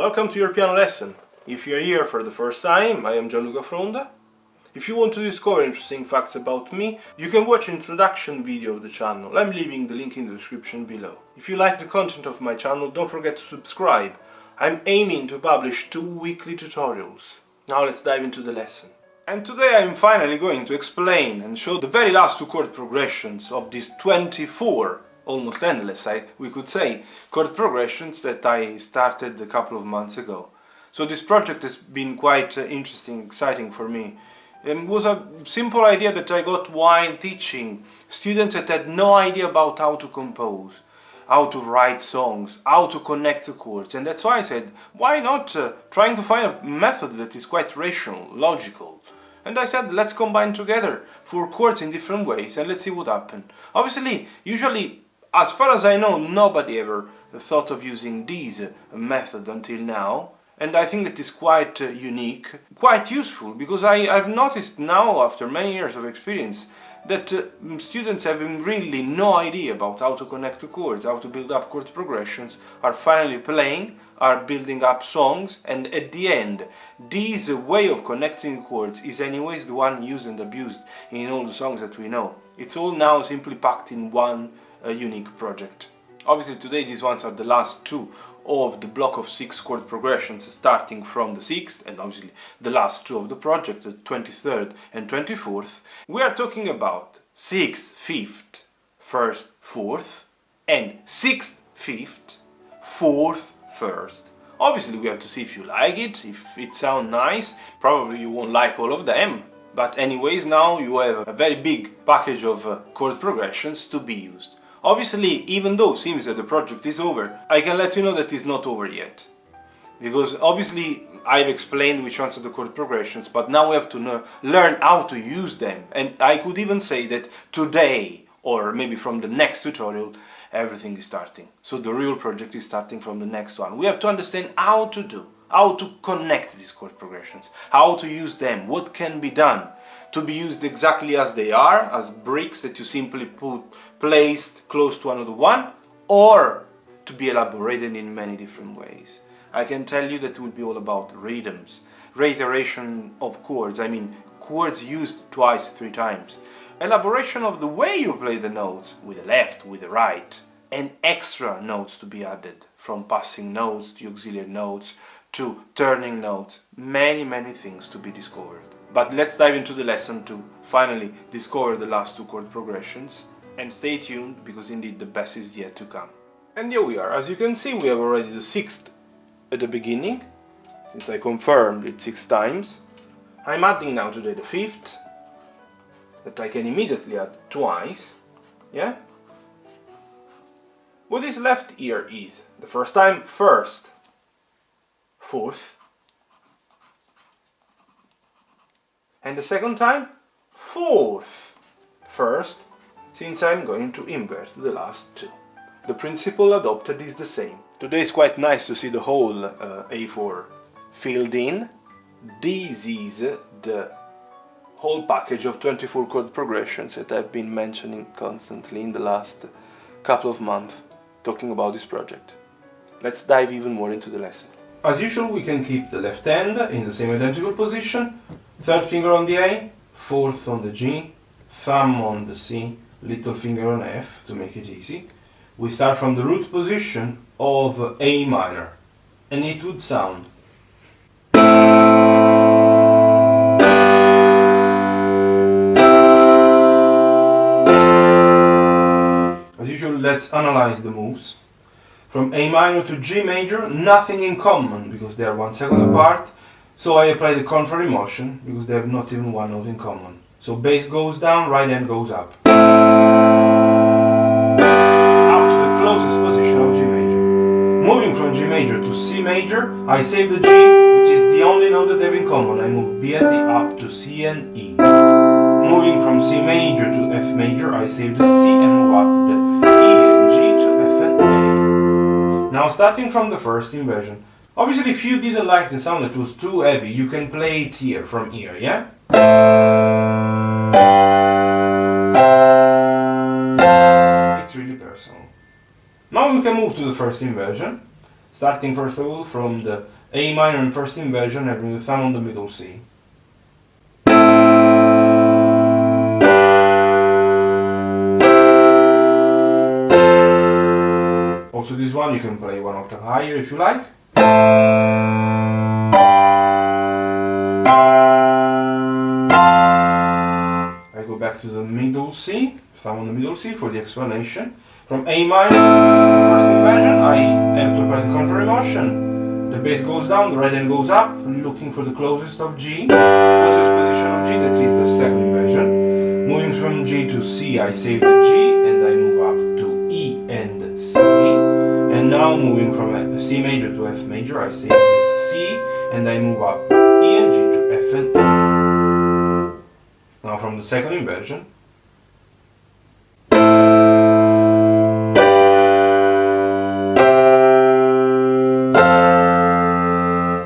Welcome to your piano lesson. If you're here for the first time, I am Gianluca Fronda. If you want to discover interesting facts about me, you can watch an introduction video of the channel. I'm leaving the link in the description below. If you like the content of my channel, don't forget to subscribe. I'm aiming to publish 2 weekly tutorials. Now let's dive into the lesson. And today I'm finally going to explain and show the very last 2 chord progressions of these 24, almost endless, we could say, chord progressions that I started a couple of months ago. So this project has been quite interesting, exciting for me. It was a simple idea that I got while teaching students that had no idea about how to compose, how to write songs, how to connect the chords, and that's why I said, why not trying to find a method that is quite rational, logical. And I said, let's combine together 4 chords in different ways and let's see what happens. Obviously, usually, as far as I know, nobody ever thought of using this method until now. And I think it is quite unique, quite useful, because I've noticed now, after many years of experience, that students having really no idea about how to connect the chords, how to build up chord progressions, are finally playing, are building up songs, and at the end, this way of connecting chords is anyways the one used and abused in all the songs that we know. It's all now simply packed in one unique project. Obviously today these ones are the last 2 of the block of 6 chord progressions, starting from the 6th and obviously the last 2 of the project, the 23rd and 24th. We are talking about 6th, 5th, 1st, 4th and 6th, 5th, 4th, 1st. Obviously we have to see if you like it, if it sounds nice. Probably you won't like all of them, but anyways now you have a very big package of chord progressions to be used. Obviously, even though it seems that the project is over, I can let you know that it's not over yet. Because obviously I've explained which ones are the chord progressions, but now we have to learn how to use them. And I could even say that today, or maybe from the next tutorial, everything is starting. So the real project is starting from the next one. We have to understand how to connect these chord progressions, how to use them, what can be done to be used exactly as they are, as bricks that you simply placed close to another one, or to be elaborated in many different ways. I can tell you that it will be all about rhythms, reiteration of chords, I mean chords used twice, 3 times, elaboration of the way you play the notes, with the left, with the right, and extra notes to be added, from passing notes to auxiliary notes to turning notes, many things to be discovered. But let's dive into the lesson to finally discover the last 2 chord progressions, and stay tuned because indeed the best is yet to come. And here we are. As you can see, we have already the 6th at the beginning, since I confirmed it 6 times. I'm adding now today the 5th, that I can immediately add twice, yeah? What is left here is, the first time, 1st, 4th, and the second time, 4th, 1st, since I'm going to invert the last 2. The principle adopted is the same. Today is quite nice to see the whole A4 filled in. This is the whole package of 24 chord progressions that I've been mentioning constantly in the last couple of months talking about this project. Let's dive even more into the lesson. As usual, we can keep the left hand in the same identical position, 3rd finger on the A, 4th on the G, thumb on the C, little finger on F to make it easy. We start from the root position of A minor, and it would sound. As usual, let's analyze the moves. From A minor to G major, nothing in common because they are 1 second apart. So I apply the contrary motion because they have not even 1 note in common. So bass goes down, right hand goes up. Up to the closest position of G major. Moving from G major to C major, I save the G, which is the only note that they have in common. I move B and D up to C and E. Moving from C major to F major, I save the C and move up the E and G to F and A. Now starting from the first inversion. Obviously if you didn't like the sound that was too heavy, you can play it here, from here, yeah? It's really personal. Now we can move to the first inversion, starting first of all from the A minor in first inversion, having the thumb on the middle C. Also this one you can play one octave higher if you like. I go back to the middle C, thumb on the middle C for the explanation. From A minor, first inversion, I have to apply the contrary motion. The bass goes down, the right hand goes up, looking for the closest of G, closest position of G, that is the second inversion. Moving from G to C, I save the G and I move up to E and C. And now moving from C major to F major, I save the C and I move up E and G to F and A. Now from the second inversion,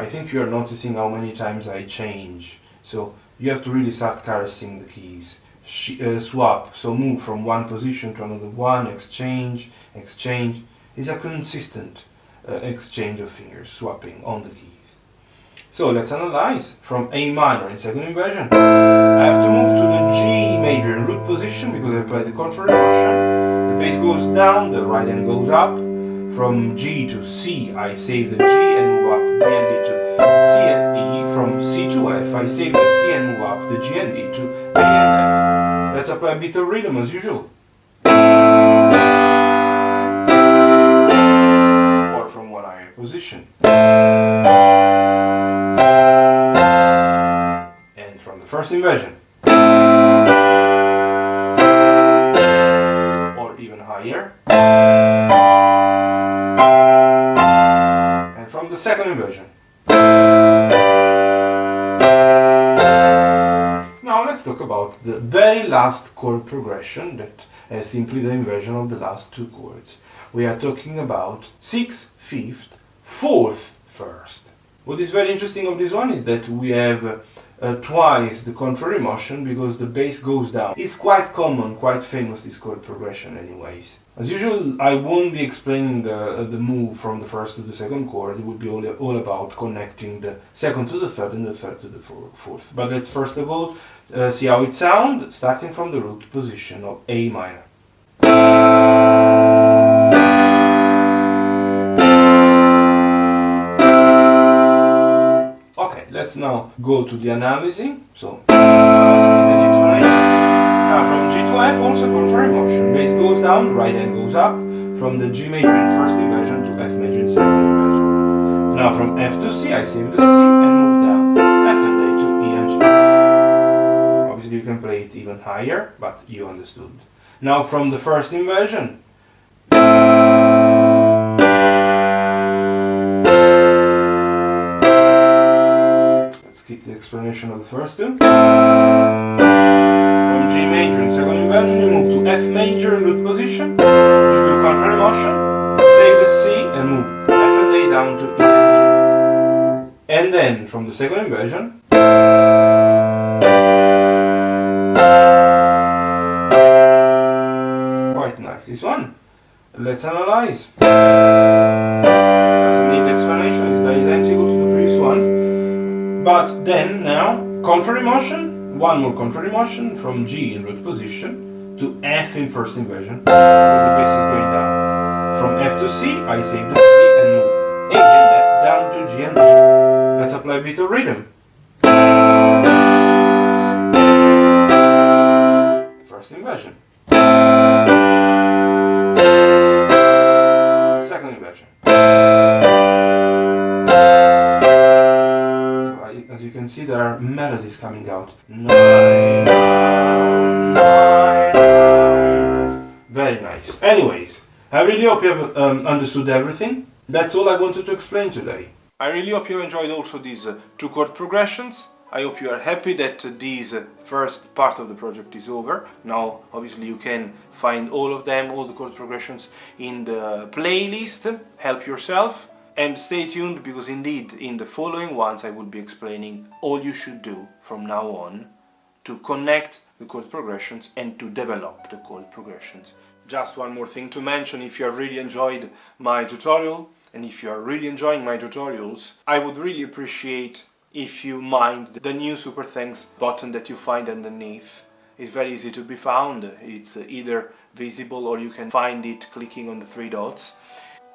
I think you are noticing how many times I change. So you have to really start caressing the keys. Swap, so move from one position to another one, exchange, exchange. It's a consistent exchange of fingers, swapping on the keys. So let's analyze. From A minor in second inversion, I have to move to the G major in root position because I apply the contrary motion. The bass goes down, the right hand goes up. From G to C, I save the G and move up B and D to C and E. From C to F, I save the C and move up the G and D to A and F. Let's apply a bit of rhythm as usual. Or from one higher position. And from the first inversion. Or even higher. And from the second inversion. Now let's talk about the very last chord progression that is simply the inversion of the last two chords. We are talking about 6th, 5th, 4th, 1st. What is very interesting of this one is that we have twice the contrary motion because the bass goes down. It's quite common, quite famous, this chord progression anyways. As usual, I won't be explaining the move from the first to the second chord. It will be all about connecting the second to the third and the third to the fourth. But let's first of all see how it sounds, starting from the root position of A minor. Okay, let's now go to the analysis. So, the explanation. Now from G to F, also contrary motion. Bass goes down, right hand goes up. From the G major in first inversion to F major in second inversion. Now from F to C, I save the C and move down F and A to E and G. Obviously you can play it even higher, but you understood. Now from the first inversion, let's keep the explanation of the first two. From G major in second inversion, you move to F major in root position, you do contrary motion, save the C and move F and A down to E and G. And then from the second inversion, quite nice this one. Let's analyze. Doesn't need explanation, it's identical to the previous one. But then now, contrary motion, one more contrary motion from G in root position to F in first inversion because the bass is going down. From F to C, I save the C and move A and F down to G and D. Let's apply a bit of rhythm. First inversion. Second inversion. So as you can see, there are melodies coming out. 9, 9, 9. Very nice. Anyways, I really hope you have understood everything. That's all I wanted to explain today. I really hope you enjoyed also these two chord progressions. I hope you are happy that this first part of the project is over. Now obviously you can find all of them, all the chord progressions in the playlist. Help yourself and stay tuned because indeed in the following ones I will be explaining all you should do from now on to connect the chord progressions and to develop the chord progressions. Just one more thing to mention: if you have really enjoyed my tutorial, and if you are really enjoying my tutorials, I would really appreciate if you mind the new super thanks button that you find underneath. It's very easy to be found. It's either visible or you can find it clicking on the three dots.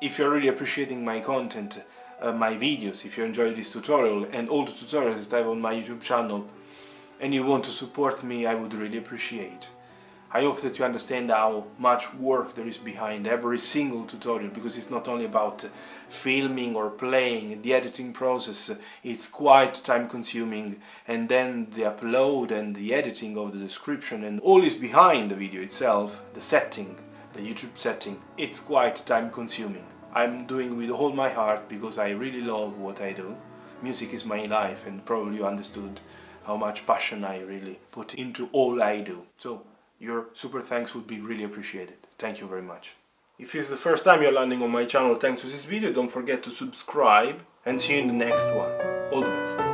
If you're really appreciating my content, my videos, if you enjoy this tutorial and all the tutorials that I have on my YouTube channel, and you want to support me, I would really appreciate. I hope that you understand how much work there is behind every single tutorial, because it's not only about filming or playing. The editing process is quite time consuming, and then the upload and the editing of the description and all is behind the video itself, the setting, the YouTube setting. It's quite time consuming. I'm doing with all my heart because I really love what I do. Music is my life, and probably you understood how much passion I really put into all I do. So your super thanks would be really appreciated. Thank you very much. If it's the first time you're landing on my channel thanks to this video, don't forget to subscribe, and see you in the next one. All the best.